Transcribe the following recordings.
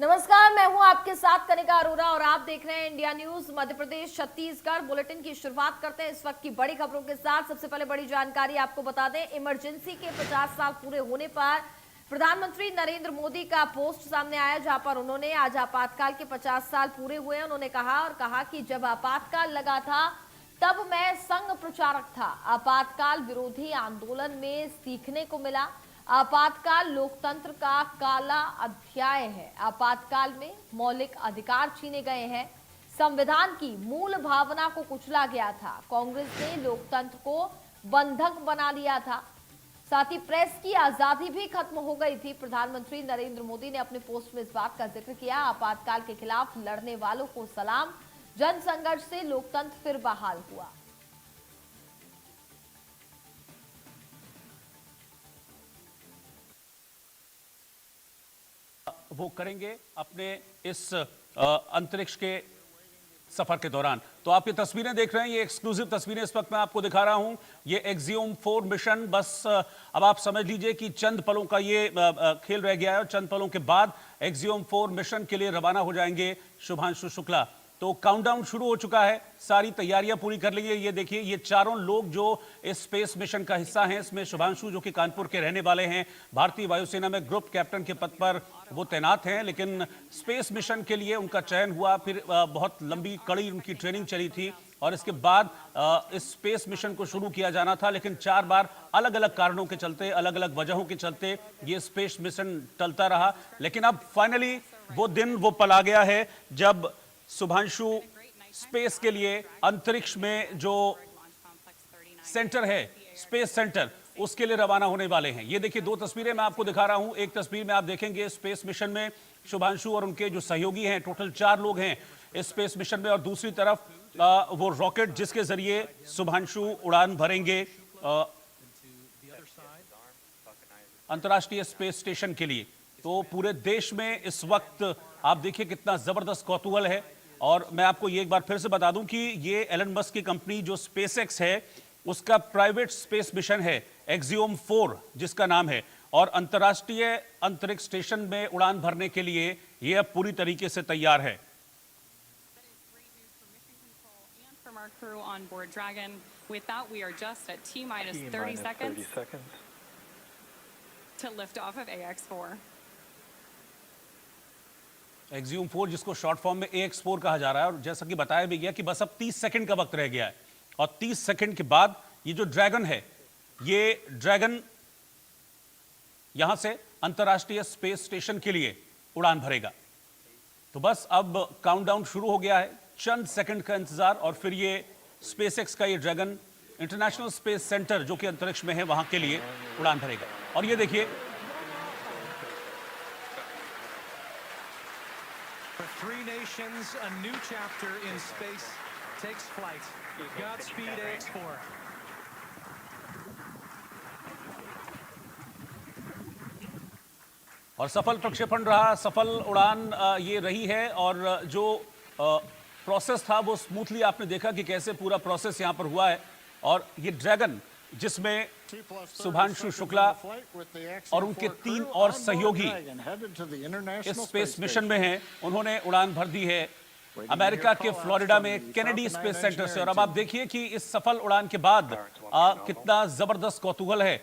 नमस्कार, मैं हूं आपके साथ कनिका अरोरा और आप देख रहे हैं India news Madhya Pradesh Chhattisgarh. Bulletin की शुरुआत करते हैं इस वक्त की बड़ी खबरों के साथ। सबसे पहले बड़ी जानकारी आपको बता दें, इमरजेंसी के 50 साल पूरे होने पर प्रधानमंत्री नरेंद्र मोदी का पोस्ट सामने आया, जहां पर उन्होंने आज आपातकाल के 50 साल पूरे हुए। उन्होंने कहा कि जब आपातकाल लगा था तब मैं संघ प्रचारक था। आपातकाल विरोधी आंदोलन में सीखने को मिला। आपातकाल लोकतंत्र का काला अध्याय है। आपातकाल में मौलिक अधिकार छीने गए हैं। संविधान की मूल भावना को कुचला गया था। कांग्रेस ने लोकतंत्र को बंधक बना लिया था। साथ ही प्रेस की आजादी भी खत्म हो गई थी। प्रधानमंत्री नरेंद्र मोदी ने अपने पोस्ट में इस बात का जिक्र किया। आपातकाल के खिलाफ लड़ने वालों को सलाम। जन संघर्ष से लोकतंत्र फिर बहाल हुआ। वो करेंगे अपने इस अंतरिक्ष के सफर के दौरान। तो आप ये तस्वीरें देख रहे हैं, ये एक्सक्लूसिव तस्वीरें इस वक्त मैं आपको दिखा रहा हूं। ये एक्सियोम 4 मिशन, बस अब आप समझ लीजिए कि चंद पलों का ये खेल रह गया है और चंद पलों के बाद एक्सियोम 4 मिशन के लिए रवाना हो जाएंगे शुभांशु शुक्ला। तो काउंटडाउन शुरू हो चुका है, सारी तैयारियां पूरी कर ली है। ये देखिए, ये चारों लोग जो इस स्पेस मिशन का हिस्सा हैं, इसमें शुभांशु जो कि कानपुर के रहने वाले हैं, भारतीय वायुसेना में ग्रुप कैप्टन के पद पर वो तैनात हैं, लेकिन स्पेस मिशन के लिए उनका चयन हुआ। फिर बहुत लंबी कड़ी उनकी ट्रेनिंग चली थी और इसके बाद इस स्पेस मिशन को शुरू किया जाना था, लेकिन 4 बार अलग अलग कारणों के चलते, अलग अलग वजहों के चलते ये स्पेस मिशन टलता रहा। लेकिन अब फाइनली वो दिन, वो पल आ गया है जब शुभांशु स्पेस के लिए अंतरिक्ष में जो सेंटर है, स्पेस सेंटर, उसके लिए रवाना होने वाले हैं। ये देखिए, 2 तस्वीरें मैं आपको दिखा रहा हूं। एक तस्वीर में आप देखेंगे स्पेस मिशन में शुभांशु और उनके जो सहयोगी हैं, टोटल 4 लोग हैं इस स्पेस मिशन में, और दूसरी तरफ वो रॉकेट जिसके जरिए शुभांशु उड़ान भरेंगे अंतर्राष्ट्रीय स्पेस स्टेशन के लिए। तो पूरे देश में इस वक्त आप देखिए कितना जबरदस्त कौतूहल है। और मैं आपको ये एक बार फिर से बता दूं कि ये एलन मस्क की कंपनी जो स्पेसएक्स है, उसका प्राइवेट स्पेस मिशन है एक्सियोम 4 जिसका नाम है, और अंतर्राष्ट्रीय अंतरिक्ष स्टेशन में उड़ान भरने के लिए ये अब पूरी तरीके से तैयार है। एक्सियोम 4 जिसको शॉर्ट फॉर्म में AX4 कहा जा रहा है, और जैसा कि बताया भी गया कि बस अब 30 सेकंड का वक्त रह गया है, और 30 सेकंड के बाद ये जो ड्रैगन है, ये ड्रैगन यहां से अंतर्राष्ट्रीय स्पेस स्टेशन के लिए उड़ान भरेगा। तो बस अब काउंटडाउन शुरू हो गया है, चंद सेकंड का इंतजार, और फिर ये स्पेसएक्स का ये ड्रैगन इंटरनेशनल स्पेस सेंटर जो कि अंतरिक्ष में है, वहां के लिए उड़ान भरेगा। और ये देखिए, For 3 nations, a new chapter in space takes flight. Godspeed, AX4. और सफल प्रक्षेपण रहा, सफल उड़ान ये रही है। और जो प्रोसेस था वो स्मूथली आपने देखा कि कैसे पूरा प्रोसेस यहाँ पर हुआ है। और ये ड्रैगन जिसमें शुभांशु शुक्ला और उनके 3 और सहयोगी इस स्पेस मिशन में हैं, उन्होंने उड़ान भर दी है अमेरिका के फ्लोरिडा में केनेडी स्पेस सेंटर से। और अब आप देखिए कि इस सफल उड़ान के बाद कितना जबरदस्त कौतूहल है।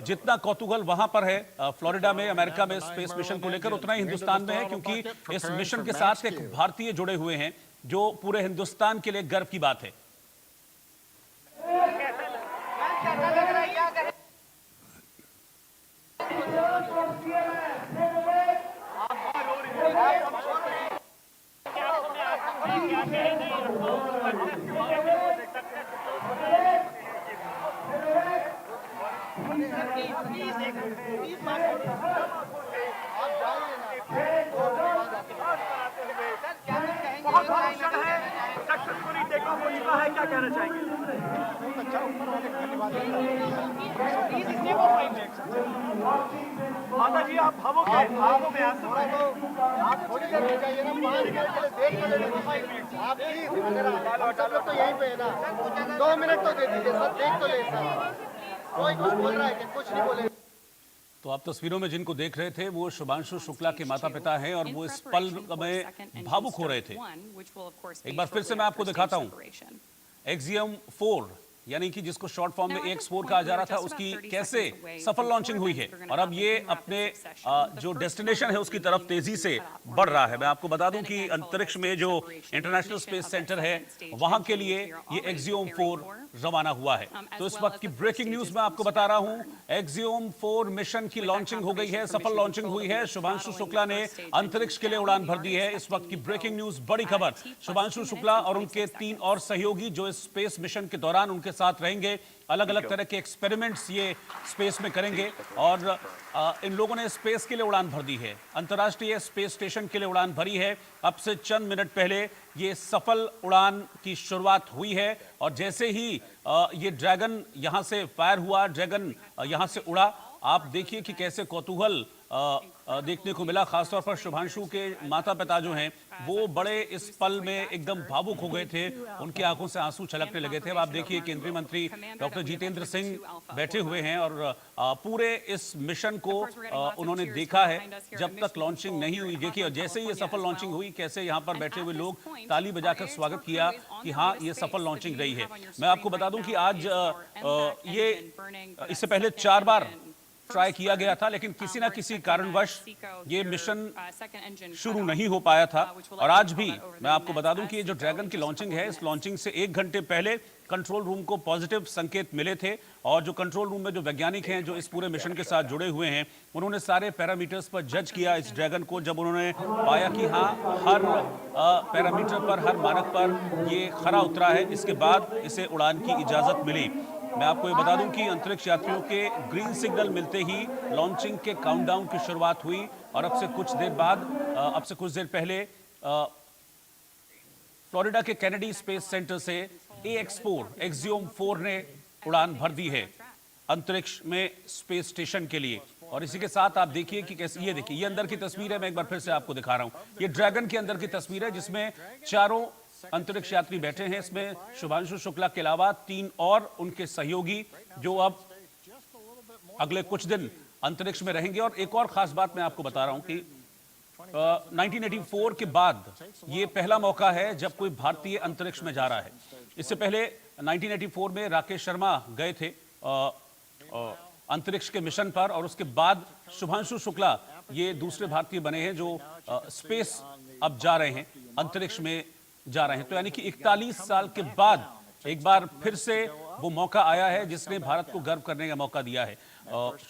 जितना कौतूहल वहां पर है फ्लोरिडा में, अमेरिका में स्पेस मिशन को लेकर, उतना ही हिंदुस्तान में है, क्योंकि इस मिशन के साथ एक भारतीय जुड़े हुए हैं, जो पूरे हिंदुस्तान के लिए गर्व की बात है। बहुत भावुक है, सक्सेसफुली टेक ऑफ हो चुका है, क्या कहना चाहेंगे? माता जी, आप भावुक हैं, आंखों में आंसू हैं। आप थोड़ी देर रुक जाइए ना, 5 मिनट के लिए देख तो लेंगे। आप प्लीज तो यहीं पे है ना, 2 मिनट तो दे दीजिए सर, देख तो ले सर। कोई कुछ बोल रहा है कि कुछ नहीं बोले। तो आप तस्वीरों में जिनको देख रहे थे वो शुभांशु शुक्ला के माता पिता हैं और वो इस पल में भावुक हो रहे थे। एक बार फिर से मैं आपको दिखाता हूं एक्सियम 4 यानी कि जिसको शॉर्ट फॉर्म में EX4 कहा जा रहा था, उसकी कैसे सफल लॉन्चिंग हुई है और अब ये अपने जो डेस्टिनेशन है उसकी तरफ तेजी से बढ़ रहा है। मैं आपको बता दूं कि अंतरिक्ष में जो इंटरनेशनल स्पेस सेंटर है वहां के लिए ये एक्सियम 4 रवाना हुआ है। तो इस वक्त की ब्रेकिंग न्यूज मैं आपको बता रहा हूं, एक्सियम 4 मिशन की लॉन्चिंग हो गई है, सफल लॉन्चिंग हुई है। शुभांशु शुक्ला ने अंतरिक्ष के लिए उड़ान भर दी है। इस वक्त की ब्रेकिंग न्यूज, बड़ी खबर, शुभांशु शुक्ला और उनके 3 और सहयोगी जो इस स्पेस मिशन के दौरान उनके साथ रहेंगे, अलग अलग तरह के एक्सपेरिमेंट्स ये स्पेस में करेंगे और इन लोगों ने स्पेस के लिए उड़ान भर दी है, अंतर्राष्ट्रीय स्पेस स्टेशन के लिए उड़ान भरी है। अब से चंद मिनट पहले ये सफल उड़ान की शुरुआत हुई है और जैसे ही ये ड्रैगन यहां से फायर हुआ, ड्रैगन यहां से उड़ा, आप देखिए कि कैसे कौतूहल देखने को मिला। खासतौर पर शुभांशु के माता पिता जो हैं वो बड़े इस पल में एकदम भावुक हो गए थे, उनकी आंखों से आंसू छलकने लगे थे। अब आप देखिए केंद्रीय मंत्री डॉक्टर जितेंद्र सिंह बैठे हुए हैं और पूरे इस मिशन को उन्होंने देखा है जब तक लॉन्चिंग नहीं हुई। देखिए जैसे ही ये सफल लॉन्चिंग हुई, कैसे यहाँ पर बैठे हुए लोग ताली बजाकर स्वागत किया कि हाँ ये सफल लॉन्चिंग रही है। मैं आपको बता दूं कि आज ये इससे पहले 4 बार ट्राई किया गया था, लेकिन किसी ना किसी कारणवश ये मिशन शुरू नहीं हो पाया था। और आज भी मैं आपको बता दूं कि ये जो ड्रैगन की लॉन्चिंग है, इस लॉन्चिंग से 1 घंटे पहले कंट्रोल रूम को पॉजिटिव संकेत मिले थे और जो कंट्रोल रूम में जो वैज्ञानिक हैं जो इस पूरे मिशन के साथ जुड़े हुए हैं, उन्होंने सारे पैरामीटर्स पर जज किया इस ड्रैगन को। जब उन्होंने पाया कि हाँ हर पैरामीटर पर, हर मानक पर ये खरा उतरा है, इसके बाद इसे उड़ान की इजाजत मिली। मैं आपको ये बता दूं कि अंतरिक्ष यात्रियों के ग्रीन सिग्नल मिलते ही लॉन्चिंग के काउंटडाउन की शुरुआत हुई और अब से कुछ देर पहले फ्लोरिडा के केनेडी स्पेस सेंटर से EX4 एक्सियम 4 ने उड़ान भर दी है अंतरिक्ष में स्पेस स्टेशन के लिए। और इसी के साथ आप देखिए कि कैसे, ये देखिए ये अंदर की तस्वीर है, मैं एक बार फिर से आपको दिखा रहा हूं। ये ड्रैगन के अंदर की तस्वीर है जिसमें चारों अंतरिक्ष यात्री बैठे हैं। इसमें शुभांशु शुक्ला के अलावा 3 और उनके सहयोगी जो अब अगले कुछ दिन अंतरिक्ष में रहेंगे। और एक और खास बात मैं आपको बता रहा हूं कि 1984 के बाद ये पहला मौका है जब कोई भारतीय अंतरिक्ष में जा रहा है। इससे पहले 1984 में राकेश शर्मा गए थे अंतरिक्ष के मिशन पर और उसके बाद शुभांशु शुक्ला ये दूसरे भारतीय बने हैं जो स्पेस अब जा रहे हैं, अंतरिक्ष में जा रहे हैं। तो यानी कि 41 साल के बाद एक बार फिर से वो मौका आया है जिसने भारत को गर्व करने का मौका दिया है।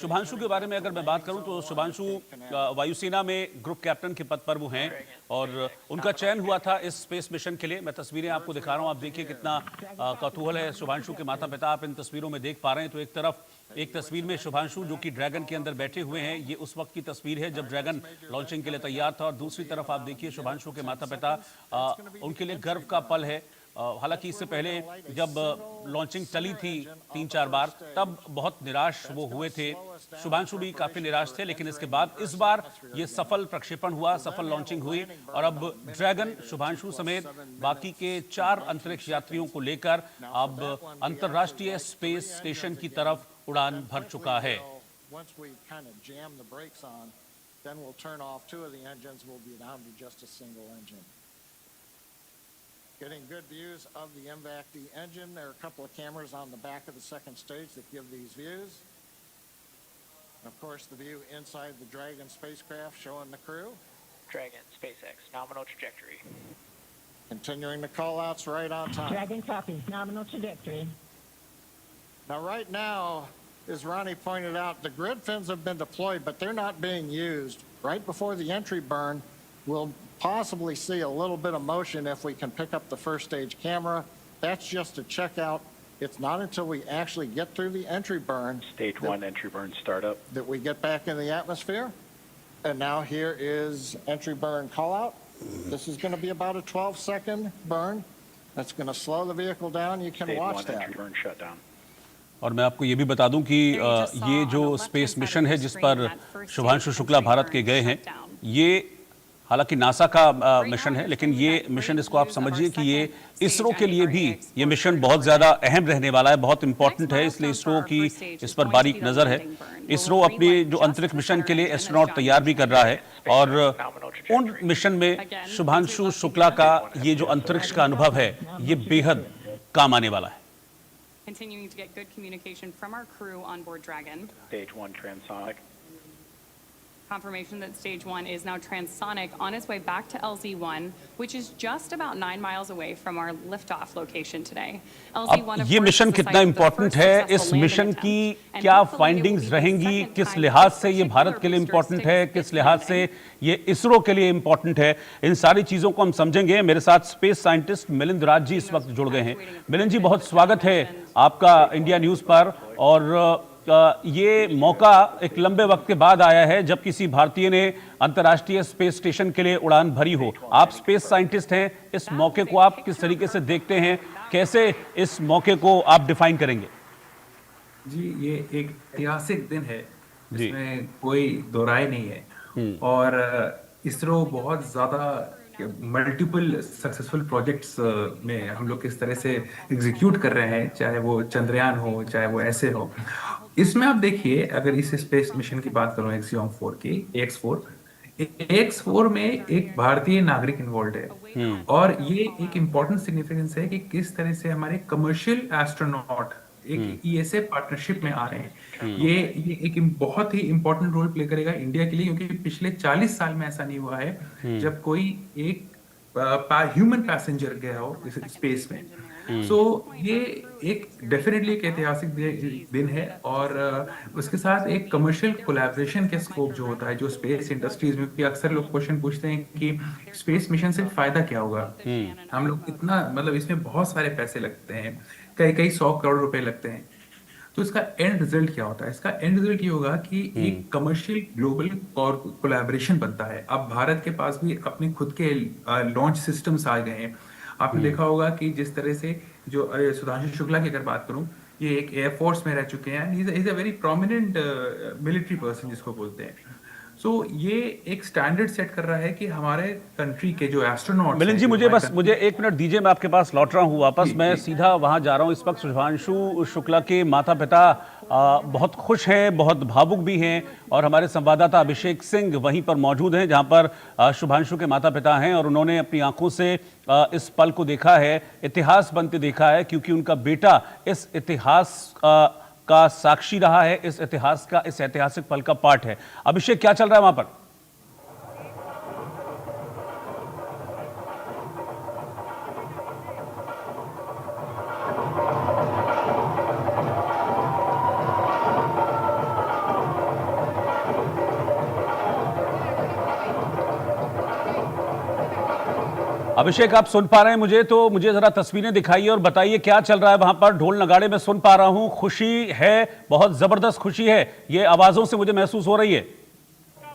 शुभांशु के बारे में अगर मैं बात करूं तो शुभांशु वायुसेना में ग्रुप कैप्टन के पद पर वो हैं और उनका चयन हुआ था इस स्पेस मिशन के लिए। मैं तस्वीरें आपको दिखा रहा हूं, आप देखिए कितना कौतूहल है शुभांशु के माता पिता, आप इन तस्वीरों में देख पा रहे हैं। तो एक तरफ एक तस्वीर में शुभांशु जो कि ड्रैगन के अंदर बैठे हुए हैं, ये उस वक्त की तस्वीर है जब ड्रैगन लॉन्चिंग के लिए तैयार था और दूसरी तरफ आप देखिए शुभांशु के माता पिता, उनके लिए गर्व का पल है। हालांकि इससे पहले जब लॉन्चिंग चली थी 3-4 बार तब बहुत निराश वो हुए थे, शुभांशु भी काफी निराश थे, लेकिन इसके बाद इस बार ये सफल प्रक्षेपण हुआ, सफल लॉन्चिंग हुई और अब ड्रैगन शुभांशु समेत बाकी के 4 अंतरिक्ष यात्रियों को लेकर अब अंतर्राष्ट्रीय स्पेस स्टेशन की तरफ उड़ान भर चुका है। Getting good views of the MVAC-D engine. There are a couple of cameras on the back of the second stage that give these views. And of course, the view inside the Dragon spacecraft showing the crew. Dragon, SpaceX, nominal trajectory. Continuing the call-outs right on time. Dragon copies, nominal trajectory. Now, right now, as Ronnie pointed out, the grid fins have been deployed, but they're not being used. Right before the entry burn, we'll possibly see a little bit of motion if we can pick up the first stage camera. That's just to check out. It's not until we actually get through the entry burn. Stage 1 entry burn startup. That we get back in the atmosphere. And now here is entry burn call out. This is going to be about a 12-second burn. That's going to slow the vehicle down. You can Stage watch 1 that. entry burn shutdown. और मैं आपको ये भी बता दूं कि ये जो स्पेस मिशन है जिस पर शुभांशु शुक्ला भारत के गए हैं, ये हालांकि नासा का मिशन है, लेकिन ये मिशन, इसको आप समझिए कि ये इसरो के लिए भी ये मिशन बहुत ज़्यादा अहम रहने वाला है, बहुत इंपॉर्टेंट है, इसलिए इसरो की इस पर बारीक नज़र है। इसरो अपनी जो अंतरिक्ष मिशन के लिए एस्ट्रोनॉट तैयार भी कर रहा है, और उन मिशन में शुभांशु शुक्ला का ये जो अंतरिक्ष का अनुभव है, ये बेहद काम आने वाला है। Continuing to get good communication from our crew on board Dragon. Stage 1 transonic. Confirmation that stage 1 is now transonic on its way back to LZ-1, which is just about 9 miles away from our liftoff location today. LZ-1 अब ये mission कितना important है, इस mission की क्या findings रहेंगी, किस लिहाज से ये भारत के लिए इंपॉर्टेंट है, किस लिहाज से ये इसरो के लिए इंपॉर्टेंट है, इन सारी चीजों को हम समझेंगे। मेरे साथ स्पेस साइंटिस्ट मिलिंद राज जी इस वक्त जुड़ गए हैं। मिलिंद जी, बहुत स्वागत है आपका इंडिया न्यूज पर। और ये मौका एक लंबे वक्त के बाद आया है जब किसी भारतीय ने अंतर्राष्ट्रीय स्पेस स्टेशन के लिए उड़ान भरी हो। आप स्पेस साइंटिस्ट हैं, इस मौके को आप किस तरीके से देखते हैं, कैसे इस मौके को आप डिफाइन करेंगे? जी, ये एक ऐतिहासिक दिन है जिसमें कोई दो राय नहीं है, और इसरो बहुत ज्यादा मल्टीपल सक्सेसफुल प्रोजेक्ट्स में हम लोग किस तरह से एग्जीक्यूट कर रहे हैं, चाहे वो चंद्रयान हो, चाहे वो ऐसे हो। इसमें आप देखिए, अगर इस स्पेस मिशन की बात करूं, एक्सियोम 4 की, AX4 में एक भारतीय नागरिक इन्वॉल्व है, और ये एक इम्पोर्टेंट सिग्निफिकेंस है कि किस तरह से हमारे कमर्शियल एस्ट्रोनॉट एक ESA पार्टनरशिप में आ रहे हैं। ये एक बहुत ही इंपॉर्टेंट रोल प्ले करेगा इंडिया के लिए, क्योंकि पिछले 40 साल में ऐसा नहीं हुआ है जब कोई एक ह्यूमन पैसेंजर गया हो स्पेस में। सो ये एक डेफिनेटली एक ऐतिहासिक दिन है, और उसके साथ एक कमर्शियल कोलैबोरेशन के स्कोप जो होता है, जो स्पेस इंडस्ट्रीज में, क्योंकि अक्सर लोग क्वेश्चन पूछते हैं कि स्पेस मिशन से फायदा क्या होगा, हम लोग इतना, मतलब इसमें बहुत सारे पैसे लगते हैं, कई 100 करोड़ रुपए लगते हैं, तो इसका एंड रिजल्ट क्या होता है? इसका एंड रिजल्ट ये होगा कि एक कमर्शियल ग्लोबल कोलैबोरेशन बनता है। अब भारत के पास भी अपने खुद के लॉन्च सिस्टम्स आ गए हैं। आपने देखा होगा कि जिस तरह से जो सुधांशु शुक्ला की अगर बात करूं, ये एक एयरफोर्स में रह चुके हैं, is a very prominent military person जिसको बोलते हैं। सो ये एक स्टैंडर्ड सेट कर रहा है कि हमारे कंट्री के जो एस्ट्रोनॉट। मिलिंद जी, मुझे 1 मिनट दीजिए, मैं आपके पास लौट रहा हूँ वापस। मैं सीधा वहाँ जा रहा हूँ। इस वक्त शुभांशु शुक्ला के माता पिता बहुत खुश हैं, बहुत भावुक भी हैं, और हमारे संवाददाता अभिषेक सिंह वहीं पर मौजूद हैं जहाँ पर शुभांशु के माता पिता हैं, और उन्होंने अपनी आंखों से इस पल को देखा है, इतिहास बनते देखा है, क्योंकि उनका बेटा इस इतिहास का साक्षी रहा है, इस इतिहास का, इस ऐतिहासिक पल का पार्ट है। अभिषेक, क्या चल रहा है वहां पर? अभिषेक, आप सुन पा रहे हैं मुझे? तो मुझे जरा तस्वीरें दिखाइए और बताइए क्या चल रहा है वहां पर। ढोल नगाड़े में सुन पा रहा हूं, खुशी है, बहुत जबरदस्त खुशी है, ये आवाजों से मुझे महसूस हो रही है।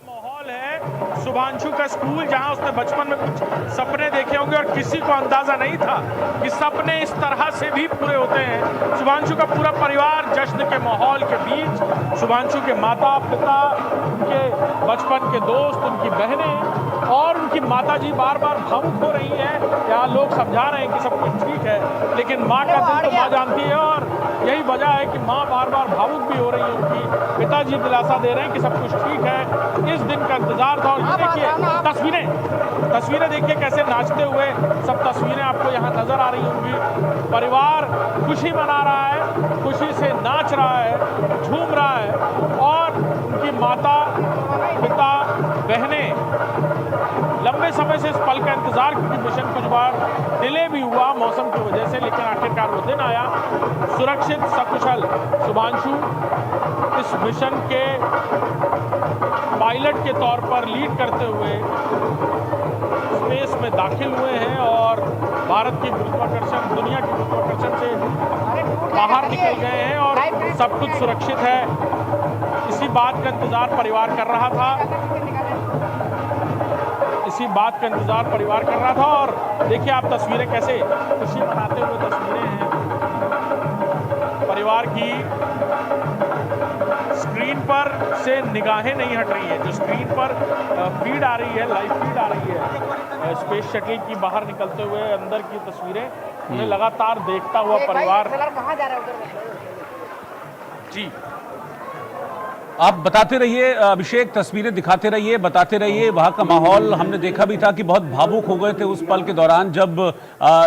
माहौल है शुभांशु का स्कूल, जहां उसने बचपन में कुछ सपने देखे होंगे और किसी को अंदाजा नहीं था कि सपने इस तरह से भी पूरे होते हैं। शुभांशु का पूरा परिवार जश्न के माहौल के बीच, शुभांशु के माता पिता, उनके बचपन के दोस्त, उनकी बहनें और उनकी माताजी बार बार भावुक हो रही हैं। यहाँ लोग समझा रहे हैं कि सब कुछ ठीक है, लेकिन माँ का दिल तो माँ जानती है, और यही वजह है कि माँ बार बार भावुक भी हो रही है। उनकी पिताजी दिलासा दे रहे हैं कि सब कुछ ठीक है। इस दिन का इंतजार था। और ये देखिए तस्वीरें देखिए कैसे नाचते हुए सब तस्वीरें आपको यहाँ नजर आ रही होंगी। परिवार खुशी मना रहा है, खुशी से नाच रहा है, झूम रहा है, और उनकी माता पिता बहनें लंबे समय से इस पल का इंतजार, क्योंकि मिशन कुछ बार डिले भी हुआ मौसम की वजह से, लेकिन आखिरकार वो दिन आया। सुरक्षित सकुशल शुभांशु इस मिशन के पायलट के तौर पर लीड करते हुए स्पेस में दाखिल हुए हैं, और भारत की गुरुत्वाकर्षण, दुनिया की गुरुत्वाकर्षण से बाहर निकल गए हैं, और सब कुछ सुरक्षित है। इसी बात का इंतजार परिवार कर रहा था, और देखिए आप तस्वीरें कैसे खुशी मनाते हुए तस्वीरें हैं परिवार की। स्क्रीन पर से निगाहें नहीं हट रही हैं। जो स्क्रीन पर फीड आ रही है, लाइव फीड आ रही है स्पेस शटल की बाहर निकलते हुए अंदर की तस्वीरें, उन्हें लगातार देखता हुआ परिवार। जी आप बताते रहिए अभिषेक, तस्वीरें दिखाते रहिए, बताते रहिए। वहां का माहौल हमने देखा भी था कि बहुत भावुक हो गए थे उस पल के दौरान जब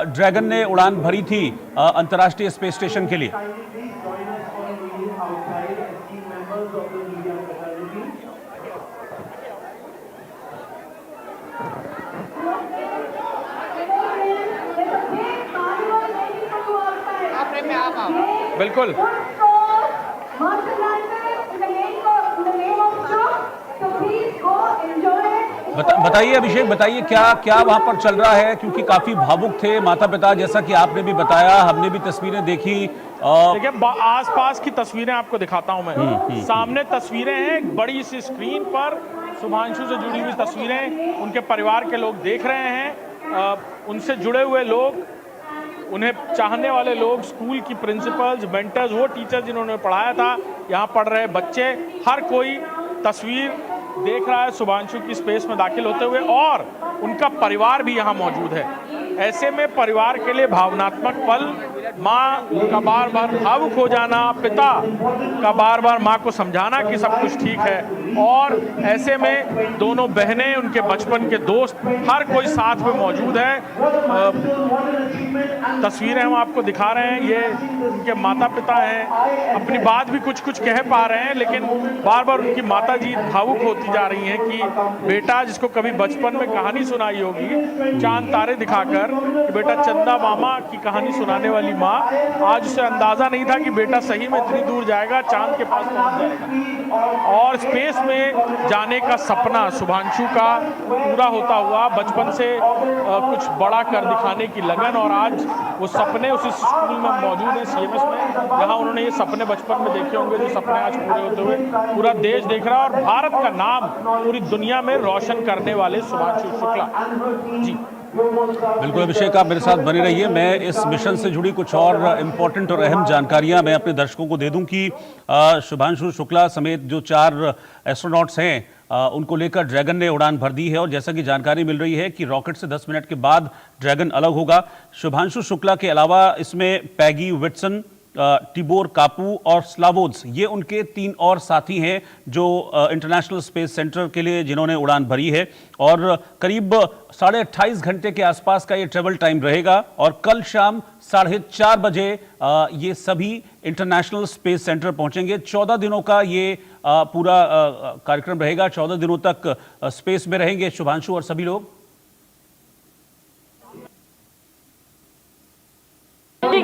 ड्रैगन ने उड़ान भरी थी अंतर्राष्ट्रीय स्पेस स्टेशन के लिए। बिल्कुल बताइए अभिषेक, बताइए क्या क्या वहां पर चल रहा है, क्योंकि काफी भावुक थे माता पिता, जैसा कि आपने भी बताया, हमने भी तस्वीरें देखी। देखिए आसपास की तस्वीरें आपको दिखाता हूं मैं। सामने तस्वीरें हैं, एक बड़ी सी स्क्रीन पर शुभांशु से जुड़ी हुई तस्वीरें उनके परिवार के लोग देख रहे हैं, उनसे जुड़े हुए लोग, उन्हें चाहने वाले लोग, स्कूल की प्रिंसिपल्स, मेंटर्स, वो टीचर जिन्होंने पढ़ाया था, यहाँ पढ़ रहे बच्चे, हर कोई तस्वीर देख रहा है शुभांशु की स्पेस में दाखिल होते हुए, और उनका परिवार भी यहाँ मौजूद है। ऐसे में परिवार के लिए भावनात्मक पल, माँ का बार बार भावुक हो जाना, पिता का बार बार माँ को समझाना कि सब कुछ ठीक है, और ऐसे में दोनों बहनें, उनके बचपन के दोस्त, हर कोई साथ में मौजूद है। तस्वीरें हम आपको दिखा रहे हैं, ये उनके माता पिता हैं, अपनी बात भी कुछ कुछ कह पा रहे हैं, लेकिन बार बार उनकी माता जी भावुक होती जा रही हैं कि बेटा, जिसको कभी बचपन में कहानी सुनाई होगी चांद तारे दिखाकर कि बेटा चंदा मामा की कहानी सुनाने वाली माँ, आज उसे अंदाजा नहीं था कि बेटा सही में इतनी दूर जाएगा, चांद के पास पहुंच जाएगा, और स्पेस में जाने का सपना शुभांशु का पूरा होता हुआ, बचपन से कुछ बड़ा कर दिखाने की लगन, और आज वो सपने उसी स्कूल में मौजूद है, CMS में, जहां उन्होंने ये सपने बचपन में देखे होंगे, जो सपने आज पूरे होते हुए पूरा देश देख रहा है, और भारत का नाम पूरी दुनिया में रोशन करने वाले शुभांशु शुक्ला जी। बिल्कुल अभिषेक, आप मेरे साथ बने रहिए। मैं इस मिशन से जुड़ी कुछ और इम्पोर्टेंट और अहम जानकारियां मैं अपने दर्शकों को दे दूं कि शुभांशु शुक्ला समेत जो 4 एस्ट्रोनॉट्स हैं उनको लेकर ड्रैगन ने उड़ान भर दी है, और जैसा कि जानकारी मिल रही है कि रॉकेट से 10 मिनट के बाद ड्रैगन अलग होगा। शुभांशु शुक्ला के अलावा इसमें पैगी विटसन, टिबोर कापू और स्लावोज, ये उनके 3 और साथी हैं जो इंटरनेशनल स्पेस सेंटर के लिए जिन्होंने उड़ान भरी है, और करीब 28.5 घंटे के आसपास का ये ट्रेवल टाइम रहेगा, और कल शाम 4:30 बजे ये सभी इंटरनेशनल स्पेस सेंटर पहुंचेंगे। 14 दिनों का ये पूरा कार्यक्रम रहेगा, 14 दिनों तक स्पेस में रहेंगे शुभांशु और सभी लोग।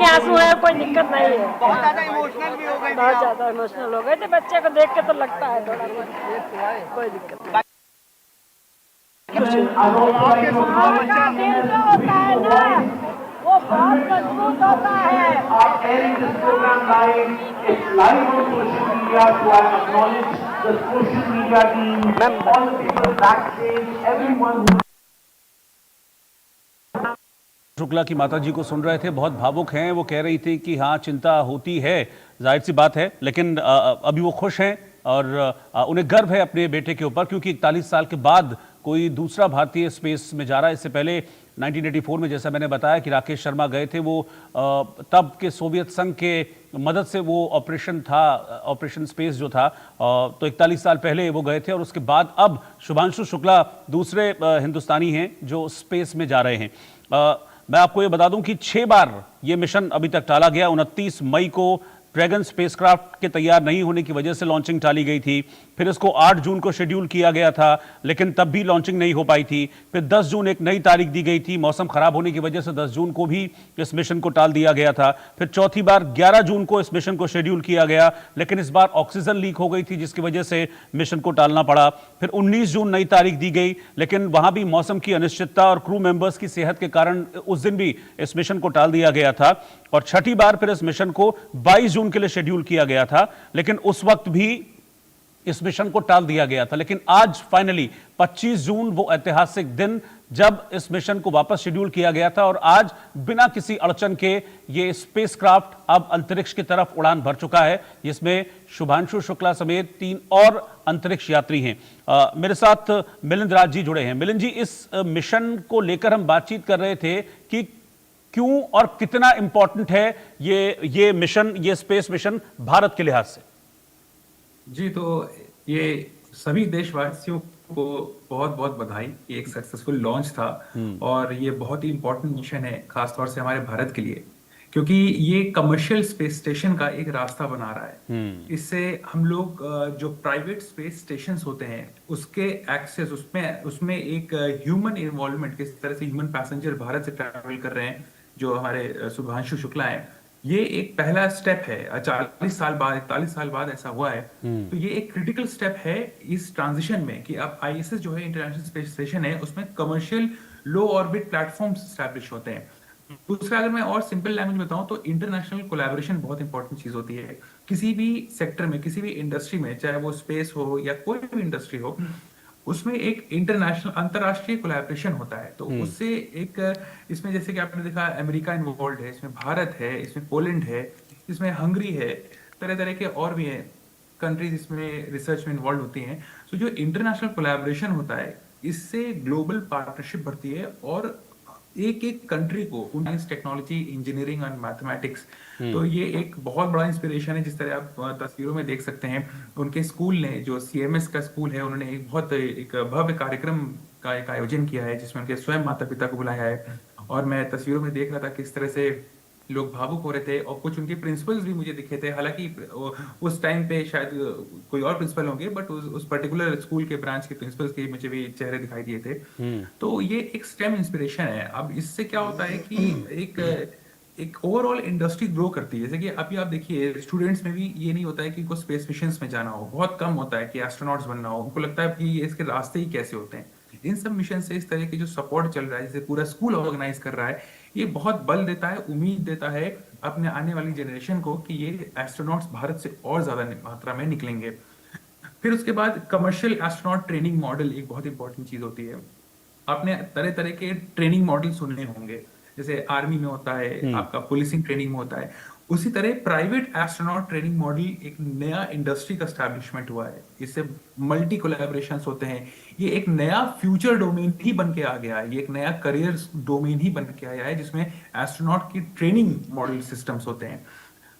आंसू है, कोई दिक्कत नहीं है। बहुत ज्यादा इमोशनल भी हो गई, बहुत ज्यादा इमोशनल हो गए थे, बच्चे को देख के तो लगता है थोड़ा, कोई दिक्कत नहीं। होता है ना, वो बहुत मजबूत होता है। शुक्ला की माताजी को सुन रहे थे, बहुत भावुक हैं। वो कह रही थी कि हाँ चिंता होती है, जाहिर सी बात है, लेकिन अभी वो खुश हैं और उन्हें गर्व है अपने बेटे के ऊपर, क्योंकि 41 साल के बाद कोई दूसरा भारतीय स्पेस में जा रहा है। इससे पहले 1984 में जैसा मैंने बताया कि राकेश शर्मा गए थे, वो तब के सोवियत संघ के मदद से वो ऑपरेशन था, ऑपरेशन स्पेस जो था, तो 41 साल पहले वो गए थे, और उसके बाद अब शुभांशु शुक्ला दूसरे हिंदुस्तानी हैं जो स्पेस में जा रहे हैं। मैं आपको ये बता दूं कि 6 बार ये मिशन अभी तक टाला गया। 29 मई को ड्रैगन स्पेसक्राफ्ट के तैयार नहीं होने की वजह से लॉन्चिंग टाली गई थी, फिर इसको 8 जून को शेड्यूल किया गया था, लेकिन तब भी लॉन्चिंग नहीं हो पाई थी। फिर 10 जून एक नई तारीख दी गई थी, मौसम खराब होने की वजह से 10 जून को भी इस मिशन को टाल दिया गया था। फिर चौथी बार 11 जून को इस मिशन को शेड्यूल किया गया, लेकिन इस बार ऑक्सीजन लीक हो गई थी जिसकी वजह से मिशन को टालना पड़ा। फिर 19 जून नई तारीख दी गई, लेकिन वहां भी मौसम की अनिश्चितता और क्रू मेंबर्स की सेहत के कारण उस दिन भी इस मिशन को टाल दिया गया था। और छठी बार फिर इस मिशन को 22 जून के लिए शेड्यूल किया गया था, लेकिन उस वक्त भी इस मिशन को टाल दिया गया था, लेकिन आज फाइनली 25 जून वो ऐतिहासिक दिन जब इस मिशन को वापस शेड्यूल किया गया था और आज बिना किसी अड़चन के ये स्पेसक्राफ्ट अब अंतरिक्ष की तरफ उड़ान भर चुका है। इसमें शुभांशु शुक्ला समेत 3 और अंतरिक्ष यात्री हैं। मेरे साथ मिलिंद राज जी जुड़े हैं। मिलिंद जी, इस मिशन को लेकर हम बातचीत कर रहे थे कि क्यों और कितना इंपॉर्टेंट है ये मिशन, ये स्पेस मिशन भारत के लिहाज से। जी, तो ये सभी देशवासियों को बहुत बहुत बधाई। ये एक सक्सेसफुल लॉन्च था और ये बहुत ही इंपॉर्टेंट मिशन है, खासतौर से हमारे भारत के लिए, क्योंकि ये कमर्शियल स्पेस स्टेशन का एक रास्ता बना रहा है। इससे हम लोग जो प्राइवेट स्पेस स्टेशन होते हैं उसके एक्सेस, उसमें एक ह्यूमन इन्वॉल्वमेंट, किस तरह से ह्यूमन पैसेंजर भारत से ट्रैवल कर रहे हैं, जो हमारे शुभांशु शुक्ला है, ये एक पहला स्टेप है। 40 साल बाद, 41 साल बाद ऐसा हुआ है। तो ये एक क्रिटिकल स्टेप है इस ट्रांजिशन में कि अब ISS जो है, इंटरनेशनल स्पेस स्टेशन है, उसमें कमर्शियल लो ऑर्बिट प्लेटफॉर्म्स एस्टैब्लिश होते हैं। दूसरा, अगर मैं और सिंपल लैंग्वेज में बताऊं तो इंटरनेशनल कोलैबोरेशन बहुत इंपॉर्टेंट चीज होती है। किसी भी सेक्टर में, किसी भी इंडस्ट्री में, चाहे वो स्पेस हो या कोई भी इंडस्ट्री हो, उसमें एक इंटरनेशनल, अंतरराष्ट्रीय कोलैबोरेशन होता है। तो उससे एक, इसमें जैसे कि आपने देखा अमेरिका इन्वॉल्व है, इसमें भारत है, इसमें पोलैंड है, इसमें हंगरी है, तरह तरह के और भी हैं कंट्रीज इसमें रिसर्च में इन्वॉल्व होती हैं। तो जो इंटरनेशनल कोलैबोरेशन होता है, इससे ग्लोबल पार्टनरशिप बढ़ती है और एक एक कंट्री को साइंस, टेक्नोलॉजी, इंजीनियरिंग और मैथमेटिक्स, तो ये एक बहुत बड़ा इंस्पिरेशन है। जिस तरह आप तस्वीरों में देख सकते हैं, उनके स्कूल ने, जो CMS का स्कूल है, उन्होंने एक भव्य कार्यक्रम का एक आयोजन किया है जिसमें उनके स्वयं माता पिता को बुलाया है। और मैं तस्वीरों में देख रहा था किस तरह से लोग भावुक हो रहे थे और कुछ उनके प्रिंसिपल्स भी मुझे दिखे थे। हालांकि उस टाइम पे शायद कोई और प्रिंसिपल होंगे, बट उस पर्टिकुलर स्कूल के ब्रांच के प्रिंसिपल्स के मुझे भी चेहरे दिखाई दिए थे। तो ये एक स्टेम इंस्पिरेशन है। अब इससे क्या होता है कि एक ओवरऑल इंडस्ट्री ग्रो करती है। जैसे कि अभी आप देखिए, स्टूडेंट्स में भी ये नहीं होता है कि उनको स्पेस मिशंस में जाना हो, बहुत कम होता है कि एस्ट्रोनॉट्स बनना हो। उनको लगता है कि ये इसके रास्ते ही कैसे होते हैं। इन सब मिशन से इस तरह की जो सपोर्ट चल रहा है, जैसे पूरा स्कूल ऑर्गेनाइज कर रहा है, ये बहुत बल देता है, उम्मीद देता है अपने आने वाली जनरेशन को कि ये एस्ट्रोनॉट्स भारत से और ज्यादा मात्रा में निकलेंगे। फिर उसके बाद कमर्शियल एस्ट्रोनॉट ट्रेनिंग मॉडल एक बहुत इंपॉर्टेंट चीज होती है। आपने तरह तरह के ट्रेनिंग मॉडल सुने होंगे, जैसे आर्मी में होता है, आपका पुलिसिंग ट्रेनिंग में होता है। उसी तरह प्राइवेट एस्ट्रोनॉट ट्रेनिंग मॉडल एक नया इंडस्ट्री का एस्टैब्लिशमेंट हुआ है। इससे मल्टी कोलैबोरेशंस होते हैं। ये एक नया फ्यूचर डोमेन ही बन के आ गया है, ये एक नया करियर डोमेन ही बन के आया है, जिसमें एस्ट्रोनॉट की ट्रेनिंग मॉडल सिस्टम्स होते हैं।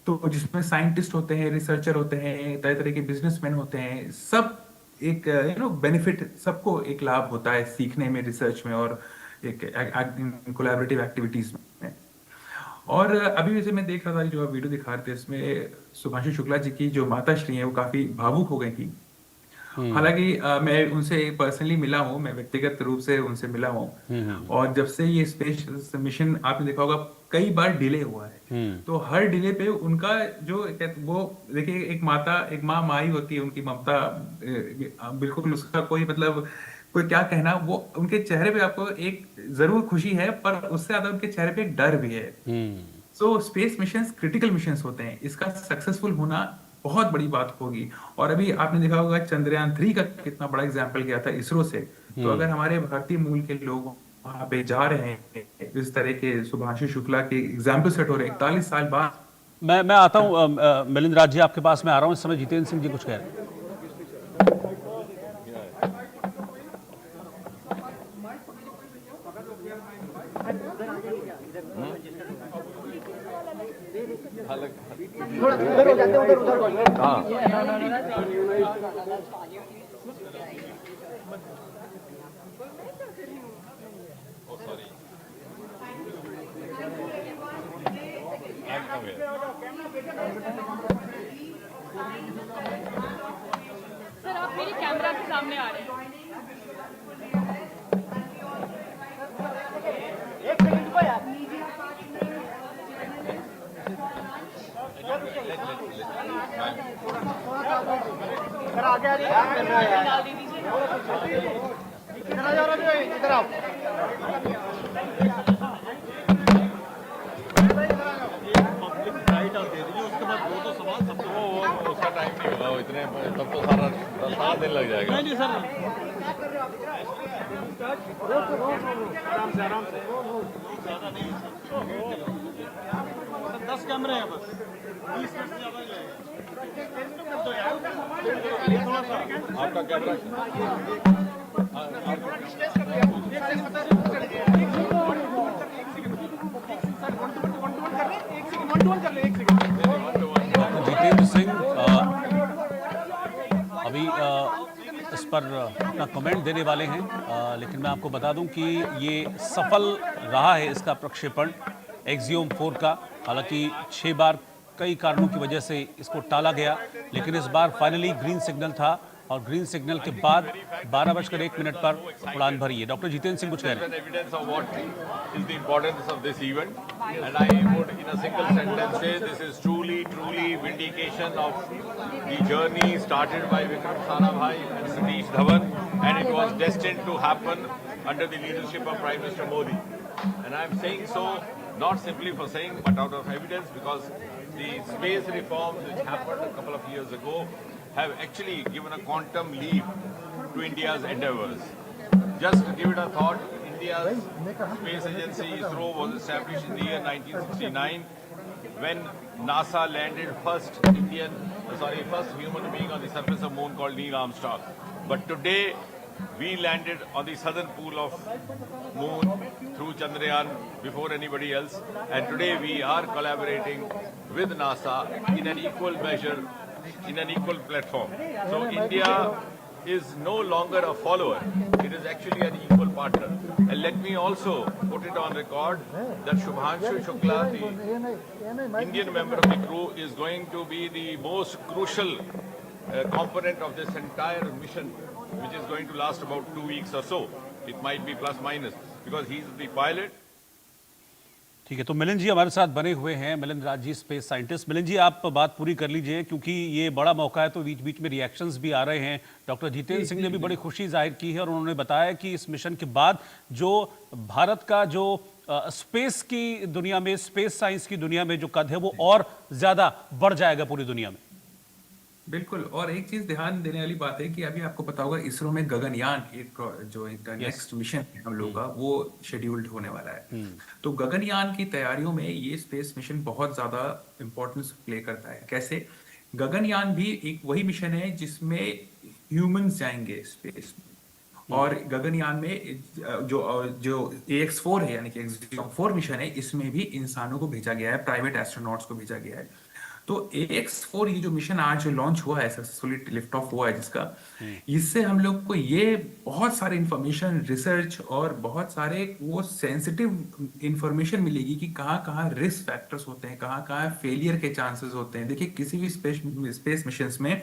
तो जिसमें साइंटिस्ट होते हैं, रिसर्चर होते हैं, तरह तरह के बिजनेसमैन होते हैं, सब एक बेनिफिट, सबको एक लाभ होता है सीखने में, रिसर्च में और एक कोलैबोरेटिव एक्टिविटीज में। और अभी वैसे मैं देख रहा था जो आप वीडियो दिखा रहे थे, इसमें शुभांशु शुक्ला जी की जो माता श्री हैं वो काफी भावुक हो गई थी। हालांकि मैं उनसे पर्सनली मिला हूँ, मैं व्यक्तिगत रूप से उनसे मिला हूँ। और जब से ये स्पेस मिशन आपने देखा होगा कई बार डिले हुआ है, तो हर डिले पे उनका जो वो देखिए, एक माँ ही होती है, उनकी ममता बिल्कुल, उसका कोई मतलब कोई क्या कहना, वो उनके चेहरे पे आपको एक जरूर खुशी है, पर उससे ज्यादा उनके चेहरे पे एक डर भी है। So space missions critical missions होते हैं, इसका सक्सेसफुल होना बहुत बड़ी बात होगी। और अभी आपने देखा होगा चंद्रयान 3 का कितना बड़ा एग्जाम्पल गया था इसरो से। तो अगर हमारे भारतीय मूल के लोग वहां पे जा रहे हैं, इस तरह के शुभांशु शुक्ला के एग्जाम्पल सेट हो रहे हैं 41 साल बाद। मैं आता हूँ मिलिंद राज जी, आपके पास में आ रहा हूँ। इस समय जितेंद्र सिंह जी कुछ कह रहे हैं। थोड़ा उधर हो जाते हैं, उधर हाँ। सर आप मेरी कैमरा के सामने आ रहे हैं। एक सेकंड को यार, आगे इधर आओ। पब्लिक राइट आप दे दीजिए, उसके बाद वो तो सवाल सबको टाइम नहीं होगा वो इतने, तब तो सारा दिन लग जाएगा। नहीं सर, आराम से आराम से, ज़्यादा नहीं, 10 कैमरे हैं बस, 20 मिनट से ज़्यादा नहीं लगेगा। आपका कैमरा जितेंद्र सिंह अभी इस पर अपना कमेंट देने वाले हैं, लेकिन मैं आपको बता दूं कि ये सफल रहा है इसका प्रक्षेपण एक्सियोम 4 का। हालांकि 6 बार कई कारणों की वजह से इसको टाला गया, लेकिन इस बार फाइनली ग्रीन सिग्नल था और ग्रीन सिग्नल के बाद 12:01 पर उड़ान भरी है। डॉक्टर जितेंद्र सिंह कुछ कह रहे हैं। evidence of what is the importance of this event, and I would in a single sentence say this is truly vindication of the journey started by Vikram Sarabhai and Satish Dhawan, and it was destined to happen under the leadership of Prime Minister Modi. And I am saying so not simply for saying, but out of evidence, because the space reforms which happened a couple of years ago have actually given a quantum leap to India's endeavors. Just to give it a thought, India's space agency ISRO was established in the year 1969 when NASA landed first human being on the surface of moon called Neil Armstrong. But today we landed on the southern pole of moon through Chandrayaan before anybody else, and today we are collaborating with NASA in an equal measure, in an equal platform. So India is no longer a follower, it is actually an equal partner. And let me also put it on record that Shubhanshu Shukla, the Indian member of the crew, is going to be the most crucial component of this entire mission, which is going to last about 2 weeks or so. It might be plus minus, because he is the pilot. ठीक है, तो मिलिंद जी हमारे साथ बने हुए हैं, Milind Raj ji, space scientist. Milind जी, आप बात पूरी कर लीजिए, क्योंकि ये बड़ा मौका है तो बीच बीच में रिएक्शंस भी आ रहे हैं। डॉक्टर जितेंद्र सिंह ने भी बड़ी खुशी जाहिर की है और उन्होंने बताया कि इस मिशन के बाद जो भारत का जो स्पेस की दुनिया में, स्पेस साइंस की दुनिया में जो कद है वो और ज्यादा बढ़ जाएगा पूरी दुनिया में। बिल्कुल, और एक चीज ध्यान देने वाली बात है कि अभी आपको पता होगा इसरो में गगनयान जो एक नेक्स्ट मिशन है हम लोग का, वो शेड्यूल्ड होने वाला है। तो गगनयान की तैयारियों में ये स्पेस मिशन बहुत ज्यादा इंपॉर्टेंस प्ले करता है। कैसे? गगनयान भी एक वही मिशन है जिसमें ह्यूमंस जाएंगे स्पेस में, और गगनयान में जो AX4 है, यानी कि एक्सियोम 4 मिशन है, इसमें भी इंसानों को भेजा गया है, प्राइवेट एस्ट्रोनॉट्स को भेजा गया है। तो AX4 ये जो मिशन आज लॉन्च हुआ है, सक्सेसफुली लिफ्ट ऑफ हुआ है जिसका, इससे हम लोग को ये बहुत सारे इंफॉर्मेशन, रिसर्च और बहुत सारे वो सेंसिटिव इंफॉर्मेशन मिलेगी कि कहाँ कहाँ रिस्क फैक्टर्स होते हैं, कहाँ कहाँ फेलियर के चांसेस होते हैं। देखिए, किसी भी स्पेस मिशंस में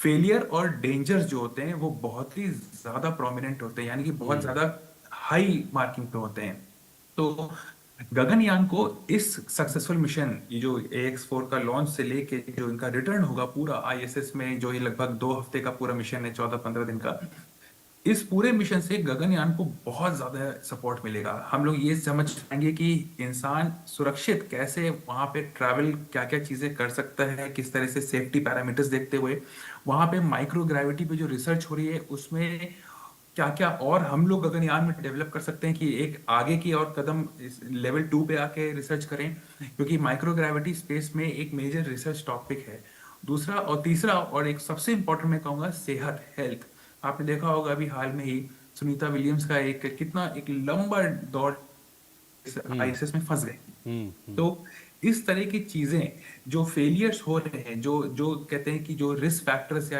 फेलियर और डेंजर्स जो होते हैं वो बहुत ही ज्यादा प्रोमिनेंट होते हैं, यानी कि बहुत ज्यादा हाई मार्किंग पे होते हैं। तो गगनयान को इस सक्सेसफुल मिशन, ये जो AX4 का लॉन्च से लेके जो इनका रिटर्न होगा पूरा ISS में, जो ये लगभग 2 हफ्ते का पूरा मिशन है, 14-15 दिन का, इस पूरे मिशन से गगनयान को बहुत ज्यादा सपोर्ट मिलेगा। हम लोग ये समझ पाएंगे कि इंसान सुरक्षित कैसे वहां पे ट्रैवल, क्या क्या चीजें कर सकता है, किस तरह से सेफ्टी पैरामीटर्स देखते हुए वहां पे माइक्रोग्रेविटी पे जो रिसर्च हो रही है उसमें क्या क्या और हम लोग गगनयान में डेवलप कर सकते हैं कि एक आगे की और कदम लेवल 2 पे आके रिसर्च करें, क्योंकि माइक्रोग्रेविटी स्पेस में एक मेजर रिसर्च टॉपिक है। दूसरा और तीसरा और एक सबसे इंपॉर्टेंट मैं कहूँगा, सेहत, हेल्थ। आपने देखा होगा अभी हाल में ही सुनीता विलियम्स का एक लंबा दौड़ ISS में फंस गए। तो इस तरह की चीजें जो फेलियर्स हो रहे हैं, जो कहते हैं कि जो रिस्क फैक्टर्स या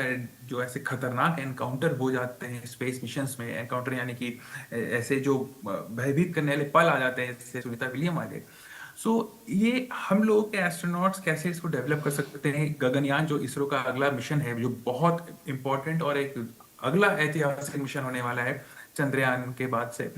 जो ऐसे खतरनाक एनकाउंटर हो जाते हैं स्पेस मिशंस में, एनकाउंटर यानी कि ऐसे जो भयभीत करने वाले पल आ जाते हैं, जैसे सुनीता विलियम वाले। सो ये हम लोग के एस्ट्रोनॉट्स कैसे इसको डेवलप कर सकते हैं। गगनयान जो इसरो का अगला मिशन है, जो बहुत इंपॉर्टेंट और एक अगला ऐतिहासिक मिशन होने वाला है चंद्रयान के बाद से,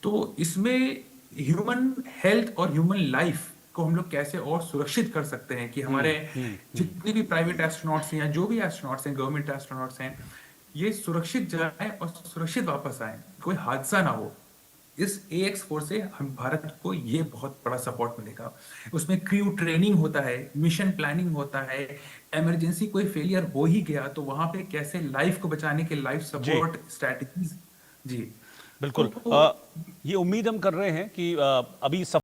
तो इसमें ह्यूमन हेल्थ और ह्यूमन लाइफ को हम लोग कैसे और सुरक्षित कर सकते हैं कि हमारे जितने भी प्राइवेट एस्ट्रोनॉट्स हैं या जो भी एस्ट्रोनॉट्स हैं, गवर्नमेंट एस्ट्रोनॉट्स हैं, ये सुरक्षित जाएं और सुरक्षित वापस आएं, कोई हादसा ना हो। इस AX4 से हम भारत को ये बहुत बड़ा सपोर्ट मिलेगा। उसमें क्रू ट्रेनिंग होता है, मिशन प्लानिंग होता है, इमरजेंसी कोई फेलियर हो ही गया तो वहां पे कैसे लाइफ को बचाने के लाइफ सपोर्ट स्ट्रेटजीज। जी बिल्कुल। ये उम्मीद हम कर रहे हैं कि अभी